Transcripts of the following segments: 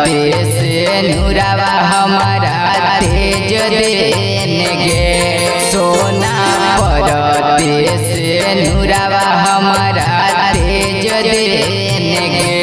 से नूरावा हमारा तेज देंगे। सोना परते से नूरावा हमारा तेज देंगे।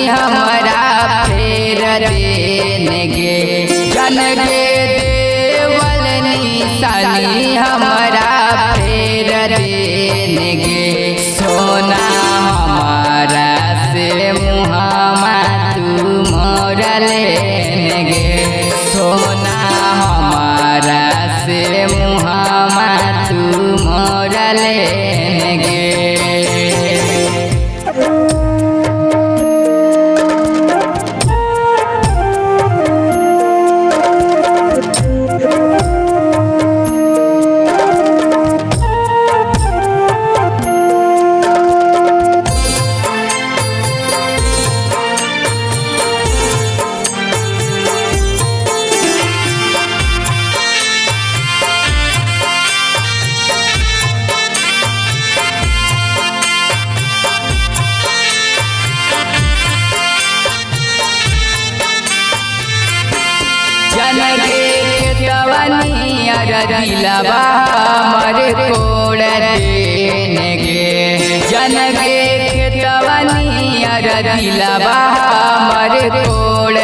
हमारा फेर देंगे। जन के देवल निशानी हमारा फेर देंगे। सोना हमारा से मुहामा तू मोरा लेंगे। सोना हमारा से मुहामा तू मोरा लेंगे। दिलवा हमारे कोड़ देंगे। जन के खेतवनी दिलवा हमारे कोड़